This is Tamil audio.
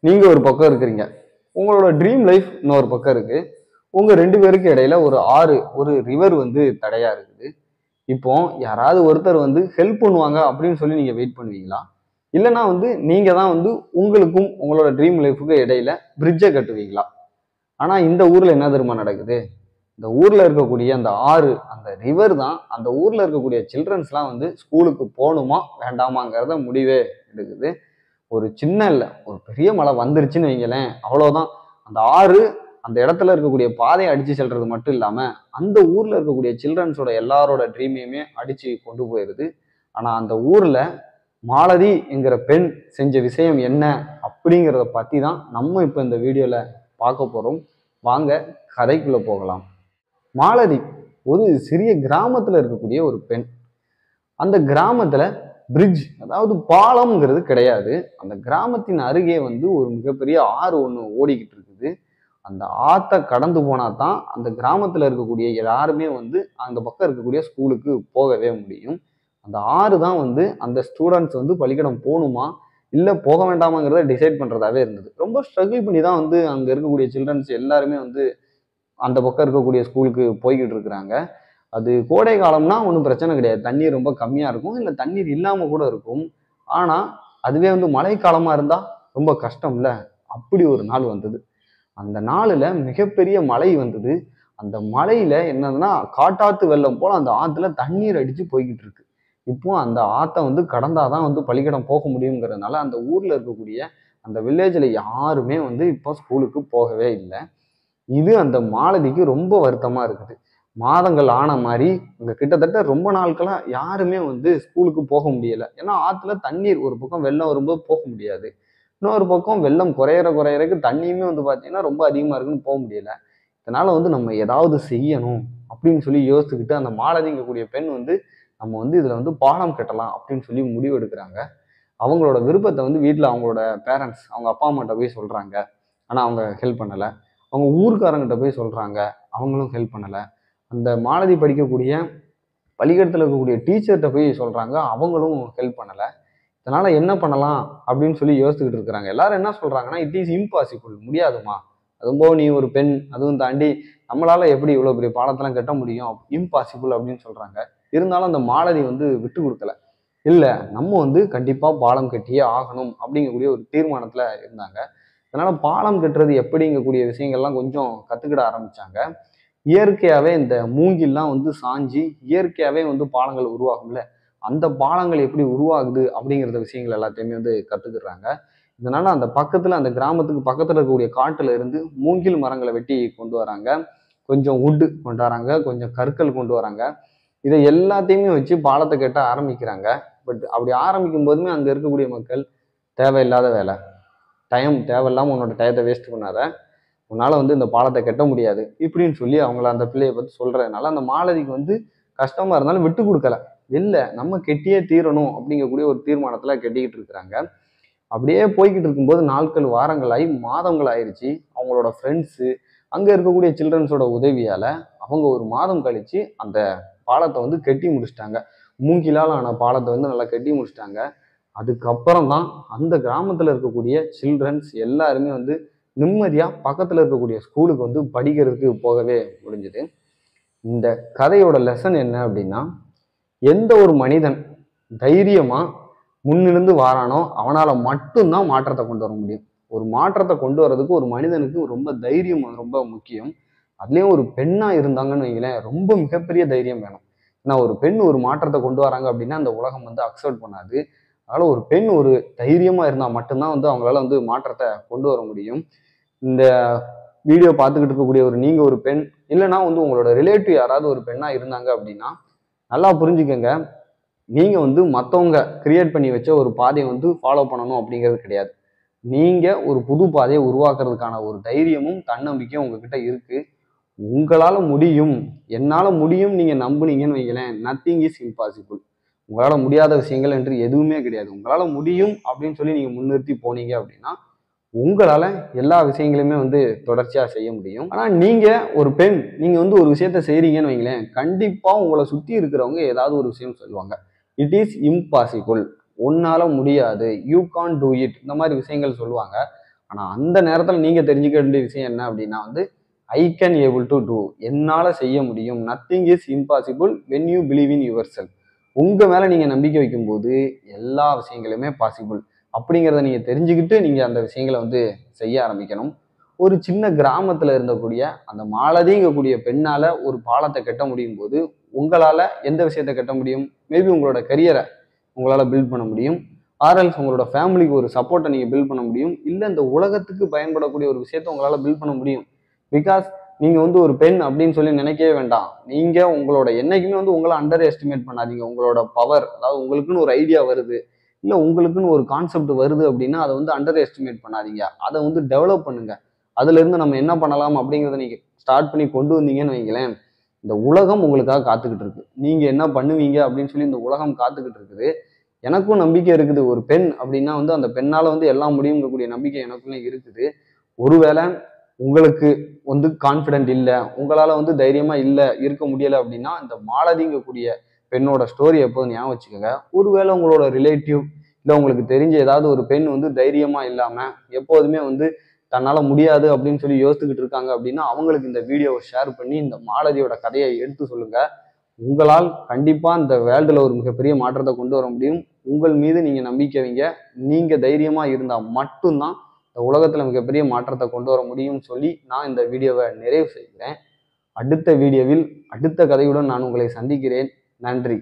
நீங்க ஒரு பக்கம் இருக்கிறீங்க, உங்களோட ட்ரீம் லைஃப் இன்னொரு பக்கம் இருக்கு. உங்க 2 பேருக்கு இடையில ஒரு ஆறு, ஒரு ரிவர் வந்து தடையா இருக்குது. இப்போ யாராவது ஒருத்தர் வந்து ஹெல்ப் பண்ணுவாங்க அப்படின்னு சொல்லி நீங்க வெயிட் பண்ணுவீங்களா? இல்லைன்னா வந்து நீங்க தான் வந்து உங்களுக்கும் உங்களோட ட்ரீம் லைஃபுக்கும் இடையில பிரிட்ஜை கட்டுவீங்களா? ஆனா இந்த ஊர்ல என்ன தெரியுமா நடக்குது? இந்த ஊர்ல இருக்கக்கூடிய அந்த ஆறு, அந்த ரிவர் தான் அந்த ஊர்ல இருக்கக்கூடிய சில்ட்ரன்ஸ்லாம் வந்து ஸ்கூலுக்கு போகணுமா வேண்டாமாங்கிறத முடிவே எடுக்குது. ஒரு சின்ன இல்ல, ஒரு பெரிய மழை வந்துருச்சுன்னு வைங்களேன், அவ்வளவுதான். அந்த ஆறு அந்த இடத்துல இருக்கக்கூடிய பாதையை அடிச்சு செல்றது மட்டும் இல்லாம அந்த ஊர்ல இருக்கக்கூடிய சில்ட்ரன்ஸோட எல்லாரோட ட்ரீமையுமே அடிச்சு கொண்டு போயிருது. ஆனா அந்த ஊர்ல மாலதி என்கிற பெண் செஞ்ச விஷயம் என்ன அப்படிங்கிறத பத்தி தான் நம்ம இப்ப இந்த வீடியோல பார்க்க போறோம். வாங்க கதைக்குள்ள போகலாம். மாலதி ஒரு சிறிய கிராமத்துல இருக்கக்கூடிய ஒரு பெண். அந்த கிராமத்துல பிரிட்ஜ், அதாவது பாலம்ங்கிறது கிடையாது. அந்த கிராமத்தின் அருகே வந்து ஒரு மிகப்பெரிய ஆறு ஒண்ணு ஓடிக்கிட்டு இருக்குது. அந்த ஆத்த கடந்து போனா தான் அந்த கிராமத்துல இருக்கக்கூடிய யாருமே வந்து அந்த பக்கம் இருக்கக்கூடிய ஸ்கூலுக்கு போகவே முடியும். அந்த ஆறு தான் வந்து அந்த ஸ்டூடெண்ட்ஸ் வந்து பள்ளிக்கூடம் போகணுமா இல்ல போக வேண்டாமாங்கிறத டிசைட் பண்றதாவே இருந்தது. ரொம்ப ஸ்ட்ரகிள் பண்ணி தான் வந்து அங்க இருக்கக்கூடிய சில்ட்ரன்ஸ் எல்லாருமே வந்து அந்த பக்கம் இருக்கக்கூடிய ஸ்கூலுக்கு போய்கிட்டு இருக்கிறாங்க. அது கோடை காலம்னா ஒன்றும் பிரச்சனை கிடையாது. தண்ணீர் ரொம்ப கம்மியா இருக்கும். இல்ல தண்ணீர் இல்லாம கூட இருக்கும். ஆனா அதுவே வந்து மழைக்காலமா இருந்தா ரொம்ப கஷ்டம்ல. அப்படி ஒரு நாள் வந்தது. அந்த நாளுல மிகப்பெரிய மழை வந்தது. அந்த மழையில என்னதுன்னா காட்டாத்து வெள்ளம் போல அந்த ஆத்துல தண்ணீர் அடிச்சு போய்கிட்டு இருக்கு. இப்போ அந்த ஆத்த வந்து கடந்தாதான் வந்து பள்ளிக்கூடம் போக முடியுங்கிறதுனால அந்த ஊர்ல இருக்கக்கூடிய அந்த வில்லேஜ்ல யாருமே வந்து இப்போ ஸ்கூலுக்கு போகவே இல்லை. இது அந்த மாலதிக்கு ரொம்ப வருத்தமா இருக்குது. மாதங்கள் ஆன மாதிரி இங்க கிட்டத்தட்ட ரொம்ப நாட்களா யாருமே வந்து ஸ்கூலுக்கு போக முடியல. ஏன்னா ஆத்துல தண்ணீர் ஒரு பக்கம் வெள்ளம் வரும்போது போக முடியாது. இன்னொரு பக்கம் வெள்ளம் குறையறக்கு தண்ணியுமே வந்து பாத்தீங்கன்னா ரொம்ப அதிகமா இருக்குன்னு போக முடியல. இதனால வந்து நம்ம ஏதாவது செய்யணும் அப்படின்னு சொல்லி யோசிச்சுக்கிட்டு அந்த மாலதிங்கக்கூடிய பெண் வந்து நம்ம வந்து இதுல வந்து பாலம் கட்டலாம் அப்படின்னு சொல்லி முடிவு எடுக்கிறாங்க. அவங்களோட விருப்பத்தை வந்து வீட்டுல அவங்களோட பேரண்ட்ஸ், அவங்க அப்பா அம்மாட்ட போய் சொல்றாங்க. ஆனா அவங்க ஹெல்ப் பண்ணல. அவங்க ஊர்க்காரங்கிட்ட போய் சொல்றாங்க. அவங்களும் ஹெல்ப் பண்ணல. அந்த மாலதி படிக்கக்கூடிய பள்ளிக்கூடத்துல இருக்கக்கூடிய டீச்சர்கிட்ட போய் சொல்றாங்க. அவங்களும் ஹெல்ப் பண்ணல. இதனால என்ன பண்ணலாம் அப்படின்னு சொல்லி யோசிச்சுக்கிட்டு இருக்கிறாங்க. எல்லாரும் என்ன சொல்றாங்கன்னா, இட் இஸ் இம்பாசிபிள், முடியாதுமா. அதுவும் நீ ஒரு பெண், அதுவும் தாண்டி நம்மளால எப்படி இவ்வளவு பெரிய பாலத்தெல்லாம் கட்ட முடியும், இம்பாசிபிள் அப்படின்னு சொல்றாங்க. இருந்தாலும் அந்த மாலதி வந்து விட்டு கொடுக்கல. இல்ல, நம்ம வந்து கண்டிப்பா பாலம் கட்டியே ஆகணும் அப்படிங்கக்கூடிய ஒரு தீர்மானத்துல இருந்தாங்க. அதனால பாலம் கட்டுறது எப்படிங்கக்கூடிய விஷயங்கள்லாம் கொஞ்சம் கத்துக்கிட ஆரம்பிச்சாங்க. இயற்கையாவே இந்த மூங்கில்லாம் வந்து சாஞ்சி இயற்கையாவே வந்து பாலங்கள் உருவாகும்ல, அந்த பாலங்கள் எப்படி உருவாகுது அப்படிங்கிறத விஷயங்கள் எல்லாத்தையுமே வந்து கத்துக்கிறாங்க. இதனால அந்த பக்கத்துல அந்த கிராமத்துக்கு பக்கத்துல இருக்கக்கூடிய காட்டுல இருந்து மூங்கில் மரங்களை வெட்டி கொண்டு வராங்க. கொஞ்சம் வுட்டு கொண்டு வராங்க, கொஞ்சம் கற்கள் கொண்டு வராங்க. இதை எல்லாத்தையுமே வச்சு பாலத்தை கட்ட ஆரம்பிக்கிறாங்க. பட் அப்படி ஆரம்பிக்கும் போதுமே அங்க இருக்கக்கூடிய மக்கள், தேவையில்லாத வேலை, டைம் தேவையில்லாம உன்னோட டயத்தை வேஸ்ட் பண்ணாத, உன்னால வந்து இந்த பாலத்தை கட்ட முடியாது இப்படின்னு சொல்லி அவங்கள அந்த பிள்ளையை பத்தி சொல்றதுனால அந்த மாலதிக்கு வந்து கஷ்டமா இருந்தாலும் விட்டு கொடுக்கல. இல்ல, நம்ம கெட்டியே தீரணும் அப்படிங்கக்கூடிய ஒரு தீர்மானத்துல கெட்டிக்கிட்டு இருக்கிறாங்க. அப்படியே போய்கிட்டு இருக்கும்போது நாட்கள் வாரங்கள் ஆகி மாதங்கள் ஆயிடுச்சு. அவங்களோட ஃப்ரெண்ட்ஸு, அங்க இருக்கக்கூடிய சில்ட்ரன்ஸோட உதவியால அவங்க ஒரு மாதம் கழிச்சு அந்த பாலத்தை வந்து கட்டி முடிச்சிட்டாங்க. மூங்கிலால் ஆன பாலத்தை வந்து நல்லா கட்டி முடிச்சிட்டாங்க. அதுக்கப்புறம் தான் அந்த கிராமத்துல இருக்கக்கூடிய சில்ட்ரன்ஸ் எல்லாருமே வந்து நிம்மதியா பக்கத்துல இருக்கக்கூடிய ஸ்கூலுக்கு வந்து படிக்கிறதுக்கு போகவே முடிஞ்சது. இந்த கதையோட லெசன் என்ன அப்படின்னா, எந்த ஒரு மனிதன் தைரியமா முன்னிருந்து வாரானோ அவனால மட்டும்தான் மாற்றத்தை கொண்டு வர முடியும். ஒரு மாற்றத்தை கொண்டு வர்றதுக்கு ஒரு மனிதனுக்கு ரொம்ப தைரியம் ரொம்ப முக்கியம். அதுலயும் ஒரு பெண்ணா இருந்தாங்கன்னு வைங்களேன், ரொம்ப மிகப்பெரிய தைரியம் வேணும். ஏன்னா ஒரு பெண் ஒரு மாற்றத்தை கொண்டு வராங்க அப்படின்னா அந்த உலகம் வந்து அக்செப்ட் பண்ணாது. அதனால ஒரு பெண் ஒரு தைரியமா இருந்தா மட்டும்தான் வந்து அவங்களால வந்து மாற்றத்தை கொண்டு வர முடியும். இந்த வீடியோ பார்த்துக்கிட்டு இருக்கக்கூடிய ஒரு நீங்க ஒரு பெண், இல்லைன்னா வந்து உங்களோட ரிலேட்டிவ் யாராவது ஒரு பெண்ணா இருந்தாங்க அப்படின்னா நல்லா புரிஞ்சுக்கங்க. நீங்க வந்து மத்தவங்க கிரியேட் பண்ணி வச்ச ஒரு பாதையை வந்து ஃபாலோ பண்ணணும் அப்படிங்கிறது கிடையாது. நீங்க ஒரு புது பாதையை உருவாக்குறதுக்கான ஒரு தைரியமும் தன்னம்பிக்கையும் உங்ககிட்ட இருக்கு. உங்களால முடியும், என்னால முடியும் நீங்க நம்புனீங்கன்னு வைங்களேன், நத்திங் இஸ் இம்பாசிபிள். உங்களால முடியாத விஷயங்கள் என்று எதுவுமே கிடையாது. உங்களால முடியும் அப்படின்னு சொல்லி நீங்க முன்னிறுத்தி போனீங்க அப்படின்னா உங்களால எல்லா விஷயங்களுமே வந்து தொடர்ச்சியா செய்ய முடியும். ஆனா நீங்க ஒரு பெண், நீங்க வந்து ஒரு விஷயத்த செய்றீங்கன்னு வைங்களேன், கண்டிப்பா உங்களை சுத்தி இருக்கிறவங்க ஏதாவது ஒரு விஷயம் சொல்லுவாங்க. இட் இஸ் இம்பாசிபிள், உன்னால முடியாது, யூ கான் டூ இட், இந்த மாதிரி விஷயங்கள் சொல்லுவாங்க. ஆனா அந்த நேரத்துல நீங்க தெரிஞ்சுக்க வேண்டிய விஷயம் என்ன அப்படின்னா வந்து I can able to do, என்னால செய்ய முடியும். Nothing is impossible when you believe in yourself. உங்க மேல நீங்க நம்பிக்கை வைக்கும்போது எல்லா விஷயங்களுமே பாசிபிள் அப்படிங்கிறத நீங்க தெரிஞ்சுக்கிட்டு நீங்க அந்த விஷயங்களை வந்து செய்ய ஆரம்பிக்கணும். ஒரு சின்ன கிராமத்துல இருந்தக்கூடிய அந்த மாலதிங்கக்கூடிய பெண்ணால ஒரு பாலத்தை கட்ட முடியும் போது உங்களால எந்த விஷயத்த கட்ட முடியும்? மேபி உங்களோட கரியரை உங்களால பில்ட் பண்ண முடியும். ஆர்எல்ஸ் உங்களோட ஃபேமிலிக்கு ஒரு சப்போர்ட்டை நீங்க பில்ட் பண்ண முடியும். இல்ல இந்த உலகத்துக்கு பயன்படக்கூடிய ஒரு விஷயத்த உங்களால பில்ட் பண்ண முடியும். பிகாஸ் நீங்க வந்து ஒரு பெண் அப்படின்னு சொல்லி நினைக்கவே வேண்டாம். நீங்க உங்களோட என்னைக்குமே வந்து உங்களை அண்டர் எஸ்டிமேட் பண்ணாதீங்க. உங்களோட பவர், அதாவது உங்களுக்குன்னு ஒரு ஐடியா வருது, இல்ல உங்களுக்குன்னு ஒரு கான்செப்ட் வருது அப்படின்னா அதை வந்து அண்டர் எஸ்டிமேட் பண்ணாதீங்க. அதை வந்து டெவலப் பண்ணுங்க. அதுல இருந்து நம்ம என்ன பண்ணலாம் அப்படிங்கிறத நீங்க ஸ்டார்ட் பண்ணி கொண்டு வந்தீங்கன்னு வைங்களேன், இந்த உலகம் உங்களுக்காக காத்துக்கிட்டு இருக்கு. நீங்க என்ன பண்ணுவீங்க அப்படின்னு சொல்லி இந்த உலகம் காத்துக்கிட்டு இருக்குது. எனக்கும் நம்பிக்கை இருக்குது. ஒரு பெண் அப்படின்னா வந்து அந்த பெண்ணால வந்து எல்லாம் முடியுங்கக்கூடிய நம்பிக்கை எனக்குள்ள இருக்குது. ஒருவேளை உங்களுக்கு வந்து கான்ஃபிடென்ட் இல்ல, உங்களால வந்து தைரியமா இல்ல, இருக்க முடியல அப்படின்னா இந்த மாலதிங்கக்கூடிய பெண்ணோட ஸ்டோரி எப்போதும் ஞாபகம் வச்சுக்கோங்க. ஒருவேளை உங்களோட ரிலேட்டிவ் இல்ல உங்களுக்கு தெரிஞ்ச ஏதாவது ஒரு பெண் வந்து தைரியமா இல்லாம எப்போதுமே வந்து தன்னால முடியாது அப்படின்னு சொல்லி யோசிச்சுக்கிட்டு இருக்காங்க அப்படின்னா அவங்களுக்கு இந்த வீடியோவை ஷேர் பண்ணி இந்த மாலதியோட கதையை எடுத்து சொல்லுங்க. உங்களால் கண்டிப்பா இந்த வேர்ல்டுல ஒரு மிகப்பெரிய மாற்றத்தை கொண்டு வர முடியும். உங்கள் மீது நீங்க நம்பிக்கை வைங்க. நீங்க தைரியமா இருந்தா மட்டும்தான் இந்த உலகத்துல மிகப்பெரிய மாற்றத்தை கொண்டு வர முடியும்னு சொல்லி நான் இந்த வீடியோவை நிறைவு செய்கிறேன். அடுத்த வீடியோவில் அடுத்த கதையுடன் நான் உங்களை சந்திக்கிறேன். நன்றி.